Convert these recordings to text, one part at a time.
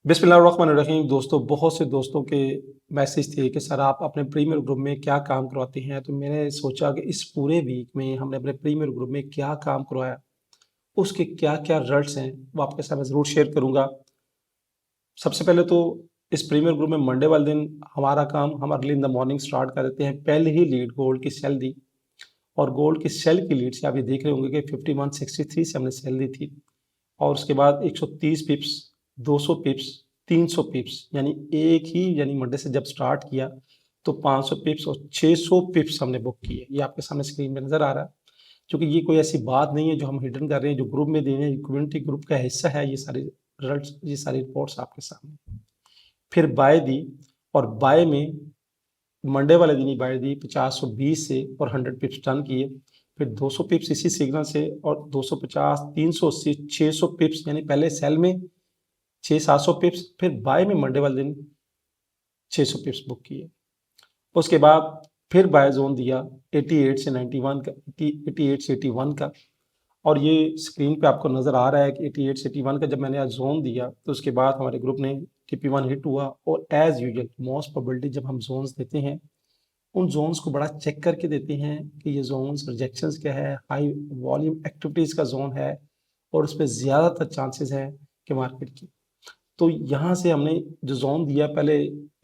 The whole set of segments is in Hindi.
बिस्मिल्लाहिर्रहमानिर्रहीम। दोस्तों, बहुत से दोस्तों के मैसेज थे कि सर आप अपने प्रीमियर ग्रुप में क्या काम करवाते हैं। तो मैंने सोचा कि इस पूरे वीक में हमने अपने प्रीमियर ग्रुप में क्या काम करवाया, उसके क्या क्या रिजल्ट्स हैं, वो आपके साथ मैं ज़रूर शेयर करूंगा। सबसे पहले तो इस प्रीमियर ग्रुप में मंडे वाले दिन हमारा काम हम early in the morning start कर देते हैं। पहले ही लीड गोल्ड की सेल दी, और गोल्ड की सेल की लीड से आप ये देख रहे होंगे कि 5163 से हमने सेल दी थी। और उसके बाद 130 पिप्स, 200 पिप्स, 300 पिप्स, यानी एक ही यानी मंडे से जब स्टार्ट किया तो 500 पिप्स और 600 पिप्स हमने बुक किए। ये आपके सामने स्क्रीन पे नजर आ रहा है। क्योंकि ये कोई ऐसी बात नहीं है जो हम हिडन कर रहे हैं, जो ग्रुप में दे रहे हैं, कम्युनिटी ग्रुप का हिस्सा है। ये सारे रिजल्ट्स, ये सारी रिपोर्ट्स आपके सामने। फिर बाय दी, और बाय में मंडे वाले दिन ही बाय दी 50-120 से, और 100 पिप्स टर्न किए। फिर 200 पिप्स इसी सिग्नल से, और 250, 380, 600 पिप्स, यानी पहले सेल में 600-700 पिप्स, फिर बाय में मंडे वाले दिन 600 पिप्स बुक किए। उसके बाद फिर बाय जोन दिया 88 से 91 का, 88 से 81 का। और ये स्क्रीन पे आपको नजर आ रहा है कि 88 से 81 का जब मैंने आज जोन दिया तो उसके बाद हमारे ग्रुप ने TP1 हिट हुआ। और एज यूजल मोस्ट प्रोबेबिलिटी जब हम जोन्स देते हैं, उन जोन्स को बड़ा चेक करके देते हैं कि ये जोन्स रिजेक्शंस क्या है, हाई वॉल्यूम एक्टिविटीज का जोन है, और उस पर ज्यादातर चांसेस है कि मार्केट की। तो यहाँ से हमने जो जोन दिया, पहले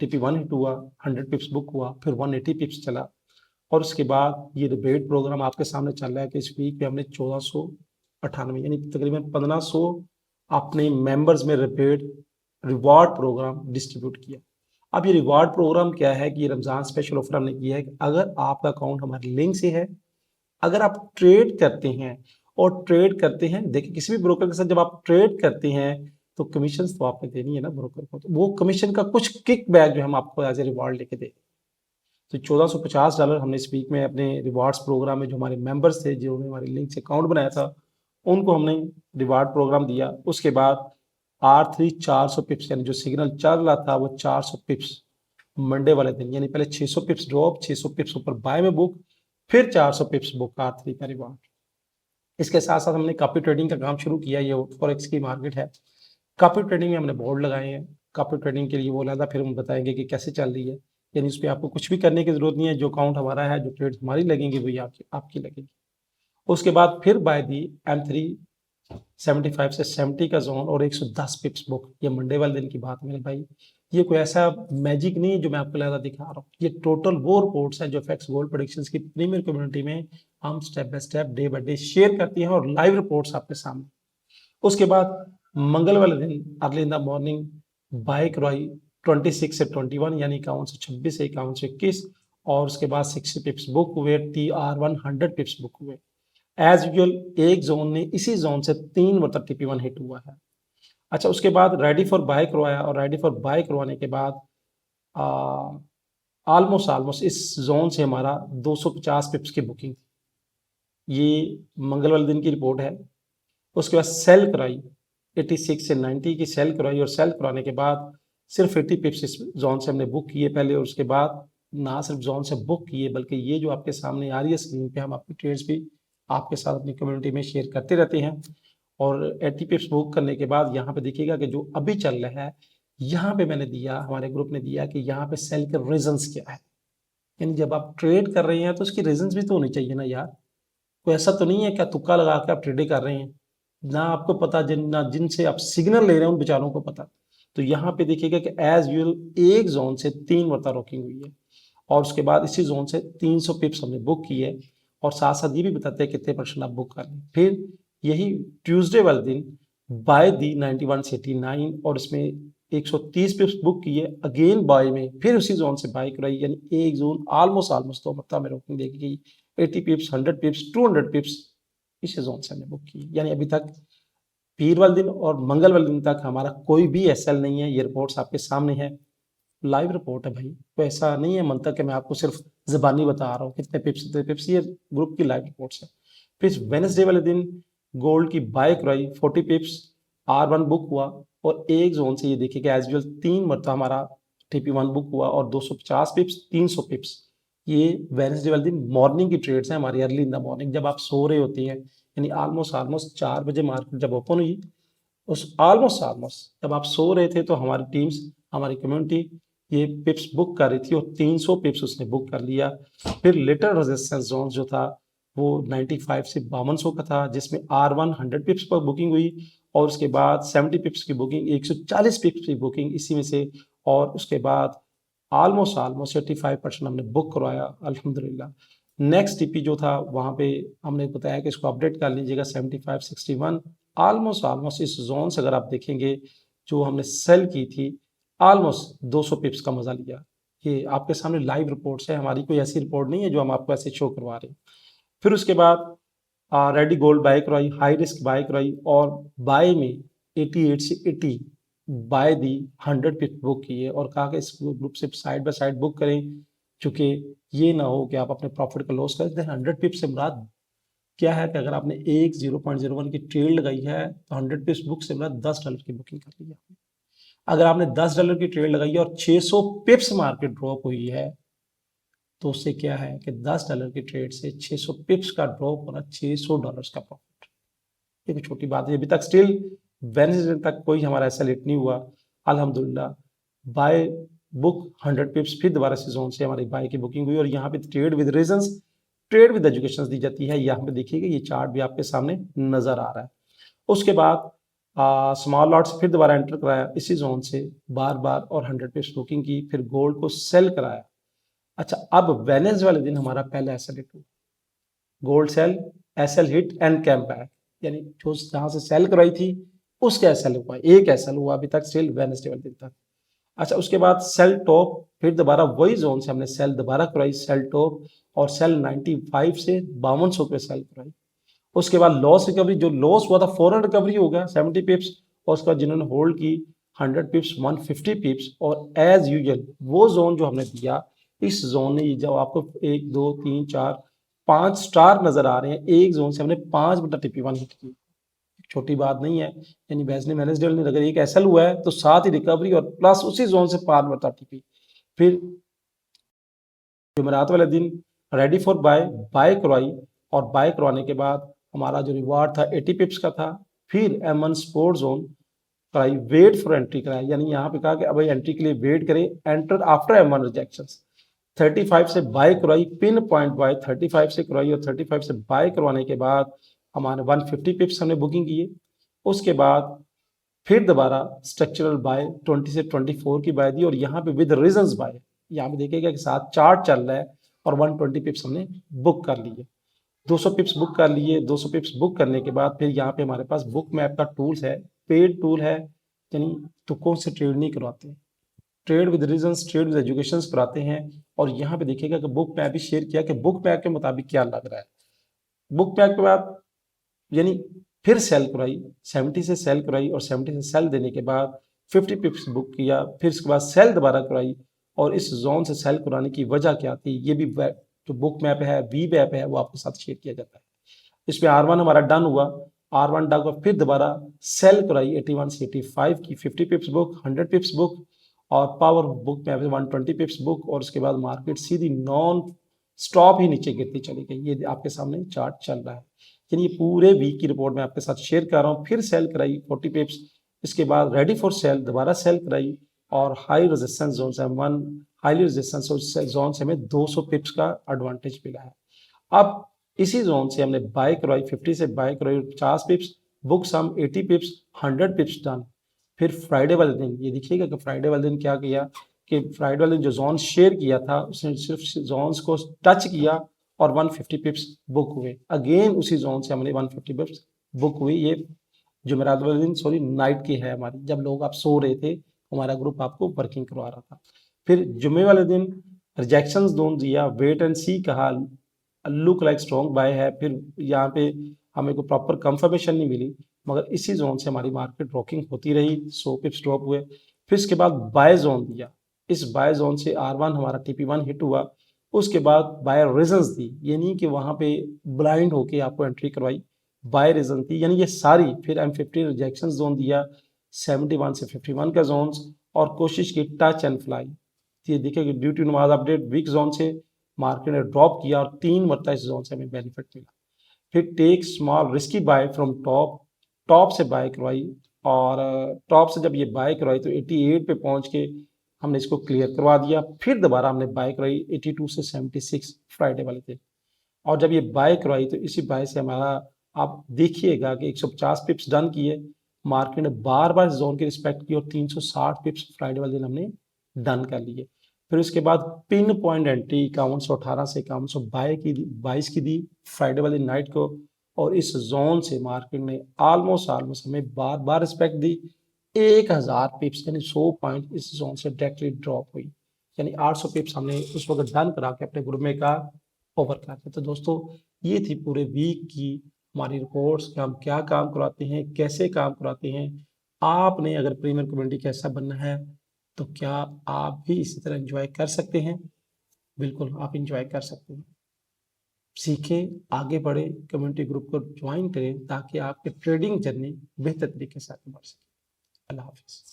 TP1 हिट हुआ, 100 पिप्स बुक हुआ, फिर 180 पिप्स चला। और उसके बाद ये रिबेट प्रोग्राम आपके सामने चल रहा है कि इस वीक पे हमने 1498 यानी तकरीबन 1500 अपने मेंबर्स में रिबेट रिवॉर्ड प्रोग्राम डिस्ट्रीब्यूट किया। अब ये रिवॉर्ड प्रोग्राम क्या है कि ये रमजान स्पेशल ऑफर हमने किया है कि अगर आपका अकाउंट हमारे लिंक से है, अगर आप ट्रेड करते हैं, और ट्रेड करते हैं, देखिए किसी भी ब्रोकर के साथ जब आप ट्रेड करते हैं तो कमीशन तो आपने देनी है ना ब्रोकर को, तो वो कमीशन का कुछ किक बैक जो हम आपको एज ए रिवार्ड लेके दे। तो $1450 हमने इस वीक में अपने रिवार्ड्स प्रोग्राम में, जो हमारे मेंबर्स थे जिन्होंने हमारे लिंक से अकाउंट बनाया था, उनको हमने रिवार्ड प्रोग्राम दिया। उसके बाद R3 400 पिप्स, यानी जो सिग्नल चल रहा था वो 400 पिप्स मंडे वाले दिन, यानी पहले 600 पिप्स ड्रॉप, 600 पिप्स ऊपर बाय में बुक, फिर 400 पिप्स बुक R3 का रिवार्ड। इसके साथ साथ हमने कॉपी ट्रेडिंग का काम शुरू किया। ये फॉरेक्स की मार्केट है। कॉपी ट्रेडिंग में हमने बोर्ड लगाए हैं। कॉपी ट्रेडिंग के लिए वो अलग फिर हम बताएंगे कि कैसे चल रही है, यानी उस पर आपको कुछ भी करने की जरूरत नहीं है। जो अकाउंट हमारा है, जो ट्रेड हमारी लगेंगी, वही आपकी लगेगी। उसके बाद फिर बाय दी M3 75 से 70 का जोन, और 110 पिप्स बुक। ये मंडे वाले दिन की बात है मेरे भाई। ये कोई ऐसा मैजिक नहीं है जो मैं आपको लगा दिखा रहा हूँ। ये टोटल वो रिपोर्ट्स हैं जो FX गोल्ड प्रेडिक्शंस की प्रीमियर कम्युनिटी में हम step by step, day by day share करती हैं, और लाइव रिपोर्ट्स आपके सामने। उसके बाद मंगल वाले दिन early in the morning buy करवाई 26 से 21, यानी 51 से 26 से 51 से 21। और उसके बाद 60 पिप्स बुक हुए, TR1 100 पिप्स बुक हुए। एज यूजुअल एक जोन ने, इसी जोन से 3 मतलब TP1 हिट हुआ है। अच्छा, उसके बाद रेडी फॉर बाय करवाया, और रेडी फॉर बाय करवाने के बाद ऑलमोस्ट ऑलमोस्ट इस जोन से हमारा 250 पिप्स की बुकिंग थी। ये मंगल वाले दिन की रिपोर्ट है। उसके बाद सेल कराई 86 से 90 की सेल कराई, और सेल कराने के बाद सिर्फ 80 पिप्स इस जोन से हमने बुक किए पहले। और उसके बाद ना सिर्फ जोन से बुक किए, बल्कि ये जो आपके सामने आ रही है स्क्रीन पे, हम अपनी ट्रेड्स भी आपके साथ अपनी कम्युनिटी में शेयर करते रहते हैं। और 80 पिप्स बुक करने के बाद यहाँ पे देखिएगा कि जो अभी चल रहा है, यहाँ पे मैंने दिया, हमारे ग्रुप ने दिया कि यहाँ पे सेल के रीजंस क्या है। यानी जब आप ट्रेड कर रहे हैं तो उसकी रीजंस भी तो होनी चाहिए ना यार। कोई ऐसा तो नहीं है क्या तुक्का लगा के आप ट्रेडिंग कर रहे हैं, ना आपको पता, ना जिनसे आप सिग्नल ले रहे हैं उन बेचारों को पता। तो यहाँ पे देखिएगा कि एज यूजल एक जोन से 3 मरतबा रोकिंग हुई है, और उसके बाद इसी जोन से 300 पिप्स हमने बुक की है। और साथ साथ ये भी बताते हैं कितने परसेंट आप बुक कर लें। फिर यही ट्यूसडे वाले दिन बाय दी 91 से 89, और इसमें 130 पिप्स बुक किए अगेन बाय में, फिर उसी जोन से बाय कराई, यानी एक जोन ऑलमोस्ट ऑलमोस्ट 2 मरतबा में रोकिंग देखी गई। 80 पिप्स, 100 पिप्स, 200 पिप्स इस जोन से हमने बुक की। यानी अभी तक पीर वाले दिन और मंगल वाले दिन तक हमारा कोई भी SL नहीं है। ये रिपोर्ट्स आपके सामने है, लाइव रिपोर्ट है भाई। तो ऐसा नहीं है मन तक कि मैं आपको सिर्फ जबानी बता रहा हूँ कितने पिप्स कितने पिप्स, ये ग्रुप की लाइव रिपोर्ट्स है। फिर वेनसडे वाले दिन गोल्ड की बाय कराई 40 पिप्स, R1 बुक हुआ, और एक जोन से ये देखिए एज यूजल 3 मरतबा हमारा TP1 बुक हुआ, और 250 पिप्स, 300 पिप्स। ये वेनसडे वाले दिन मॉर्निंग की ट्रेड्स हैं हमारी, अर्ली इन द मॉर्निंग जब आप सो रहे होते हैं, यानी ऑलमोस्ट ऑलमोस्ट 4 बजे मार्केट जब ओपन हुई, उस ऑलमोस्ट ऑलमोस्ट जब आप सो रहे थे तो हमारी टीम्स, हमारी कम्युनिटी ये पिप्स बुक कर रही थी और 300 पिप्स उसने बुक कर लिया। फिर लिटिल रेजिस्टेंस जोन जो था वो 95 से 5200 का था, जिसमें R1 100 पिप्स पर बुकिंग हुई और उसके बाद 70 पिप्स की बुकिंग, 140 पिप्स की बुकिंग इसी में से, और उसके बाद ऑलमोस्ट ऑलमोस्ट 85% हमने बुक करवाया अल्हम्दुलिल्लाह। नेक्स्ट टीपी जो था वहाँ पे हमने बताया कि इसको अपडेट कर लीजिएगा 75 61। ऑलमोस्ट ऑलमोस्ट इस जोन से अगर आप देखेंगे जो हमने सेल की थी ऑलमोस्ट 200 पिप्स का मजा लिया। ये आपके सामने लाइव रिपोर्ट्स है, हमारी कोई ऐसी रिपोर्ट नहीं है जो हम आपको ऐसे शो करवा रहे हैं। फिर उसके बाद रेडी गोल्ड बाय करवाई, हाई रिस्क बाय करवाई और बाय में 88 से 80 बाय दी, 100 पिप्स बुक किए और कहा कि इस ग्रुप से साइड बाय साइड बुक करें, चूंकि ये ना हो कि आप अपने प्रॉफिट का लॉस करें। 100 पिप्स से मुराद क्या है कि अगर आपने एक 0.01 की ट्रेड लगाई है तो 100 पिप्स बुक से मुराद $10 की बुकिंग कर ली आपने। अगर आपने $10 की ट्रेड लगाई है और 600 पिप्स मार्केट ड्रॉप हुई है तो उससे क्या है कि $10 की ट्रेड से 600 पिप्स का ड्रॉप होना, $600 का प्रॉफिट। ये कोई छोटी बात है। अभी तक स्टिल वेडनेसडे तक कोई हमारा ऐसा लेट नहीं हुआ अल्हम्दुलिल्लाह। बाय बुक 100 पिप्स, फिर दोबारा से जोन से हमारी बाय की बुकिंग हुई और यहाँ पे trade with reasons, trade with education दी जाती है। यहाँ पे देखिएगा ये चार्ट भी आपके सामने नजर आ रहा है। उसके बाद स्मॉल लॉट से फिर दोबारा एंटर कराया इसी जोन से बार बार और 100 पिप्स बुकिंग की, फिर गोल्ड को सेल कराया। अच्छा, अब वेडनेसडे वाले दिन हमारा पहला एसएल हिट हुआ, gold sell, SL hit and came back, यानी जो जहां से सेल करवाई थी उसका एसएल हुआ, एक एसएल हुआ अभी तक स्टिल वेडनेसडे वाले दिन तक। अच्छा, उसके बाद सेल टॉप, फिर दोबारा वही जोन से हमने सेल दोबारा करवाई, सेल टॉप और सेल 95 से 5200 पे सेल करवाई। उसके बाद लॉस रिकवरी, जो लॉस हुआ था फौरन रिकवरी हो गया 70 पिप्स, और उसका जिन्होंने होल्ड की 100 पिप्स 150 पिप्स, और एज यूजुअल वो जोन जो हमने दिया, इस जोन ने जब आपको 1 2 3 4 5 स्टार नजर आ रहे हैं, एक जोन से हमने 5/TP1 हिट की, छोटी बात नहीं है। यानी वेडनेसडे ने अगर एक एसएल हुआ है तो साथ ही रिकवरी और प्लस उसी जोन से 5/TP। फिर जुमेरात वाले दिन रेडी फॉर बाय, बाय करवाई और बाय करवाने के बाद हमारा जो रिवार्ड था 80 पिप्स का था। फिर M1 स्पोर्ट जोन कराई, वेट फॉर एंट्री कराई, यानी यहाँ पे कहा कि अब एंट्री के लिए वेट करें, एंटर आफ्टर M1 रिजेक्शंस। 35 से बाय करवाई, पिन पॉइंट बाय 35 से करवाई और 35 से बाय करवाने के बाद हमारे 150 पिप्स हमने बुकिंग किए। उसके बाद फिर दोबारा स्ट्रक्चरल बाय 20 से 24 की बाय दी और यहाँ पे विद रीजंस बाय, यहाँ पे देखिएगा कि साथ चार्ट चल रहा है और 120 पिप्स हमने बुक कर लिए, 200 पिप्स बुक कर लिए। 200 पिप्स बुक करने के बाद फिर यहाँ पे हमारे पास बुक मैप का टूल्स है, पेड टूल है, यानी तुक्कों से ट्रेड नहीं करवाते, trade with reasons, trade with education कराते हैं। और यहाँ पे देखिएगा कि बुक मैप भी शेयर किया कि बुक मैप के मुताबिक क्या लग रहा है। बुक मैप के बाद यानी फिर सेल कराई, 70 से सेल कराई और 70 से सेल देने के बाद 50 पिप्स बुक किया, फिर उसके बाद सेल दोबारा कराई। और इस जोन से सेल कराने की वजह क्या थी, ये भी जो बुक मैप है, वी मैप है, वो आपके साथ शेयर किया जाता है। इसमें R1 हमारा डन हुआ, R1 डन हुआ, फिर दोबारा सेल कराई 81 से 85 की, 50 पिप्स बुक, 100 पिप्स बुक और पावर बुक में 120 पिप्स बुक, और उसके बाद मार्केट सीधी नॉन स्टॉप ही नीचे गिरती चली गई। ये आपके सामने चार्ट चल रहा है, यानी ये पूरे वीक की रिपोर्ट में आपके साथ शेयर कर रहा हूँ। फिर सेल कराई 40 पिप्स, इसके बाद रेडी फॉर सेल, दोबारा सेल कराई और हाई रेजिस्टेंस जोन से वन हाईली रेजिस्टेंस जोन से हमें 200 पिप्स का एडवांटेज मिला है। अब इसी जोन से हमने बाय करवाई, 50 से बाय करवाई 50 pips, book some 80 pips, 100 pips done. फिर फ्राइडे वाले दिन ये देखिएगा कि फ्राइडे वाले दिन क्या किया कि फ्राइडे वाले दिन जो जोन शेयर किया था उसने सिर्फ जोन्स को टच किया और 150 पिप्स बुक हुए। अगेन उसी जोन से हमने 150 पिप्स बुक हुई। ये जुमेरात वाले दिन, सॉरी नाइट की है हमारी, जब लोग आप सो रहे थे हमारा ग्रुप आपको वर्किंग करवा रहा था। फिर जुमे वाले दिन रिजेक्शन जोन दिया, वेट एंड सी कहा, लुक लाइक स्ट्रॉन्ग बाय है। फिर यहाँ पे हमें को प्रॉपर कंफर्मेशन नहीं मिली, मगर इसी जोन से हमारी मार्केट रॉकिंग होती रही, 100 पिप्स ड्रॉप हुए। फिर इसके बाद बाय जोन दिया, इस बाय जोन से R1 हमारा TP1 हिट हुआ। उसके बाद बाय रीजंस दी, ये नहीं कि वहां पे ब्लाइंड होके आपको एंट्री करवाई, बाय रीजन थी, यानी ये सारी। फिर M50 रिजेक्शन जोन दिया, 71 से 51 का जोन, और कोशिश की टच एंड फ्लाई। ये देखिए ड्यू टू नमाज अपडेट वीक जोन से मार्केट ने ड्रॉप किया और 3 मरतबा इस जोन से हमें बेनिफिट मिला। फिर take small risky buy from top, top से बाय करवाई और टॉप से जब ये बाय करवाई तो 88 पे पहुंच के हमने इसको क्लियर करवा दिया। फिर दोबारा हमने बाय करवाई 82 से 76 फ्राइडे वाले थे, और जब ये बाय करवाई तो इसी बाय से हमारा, आप देखिएगा कि 150 पिप्स डन किए, मार्केट ने बार बार जोन की रिस्पेक्ट की और 360 पिप्स फ्राइडे वाले दिन हमने डन कर लिए। फिर उसके बाद पिन पॉइंट एंट्री 5118 से 5122 की दी फ्राइडे वाले नाइट को, और इस जोन से मार्केट ने ऑलमोस्ट हमें बार बार रिस्पेक्ट दी। 1000 पिप्स यानी 100 पॉइंट इस जोन से डायरेक्टली ड्रॉप हुई, यानी 800 पिप्स हमने उस वक्त डन करा के अपने ग्रुप में का ओवर कर दिया। तो दोस्तों, ये थी पूरे वीक की हमारी रिपोर्ट्स कि हम क्या काम करवाते हैं, कैसे काम करवाते हैं। आपने अगर प्रीमियर कम्युनिटी का हिस्सा बनना है तो क्या आप भी इसी तरह एंजॉय कर सकते हैं? बिल्कुल, आप एंजॉय कर सकते हैं। सीखें, आगे बढ़े, कम्युनिटी ग्रुप को ज्वाइन करें ताकि आपकी ट्रेडिंग जर्नी बेहतर तरीके से आगे बढ़ सके। अल्लाह हाफिज़।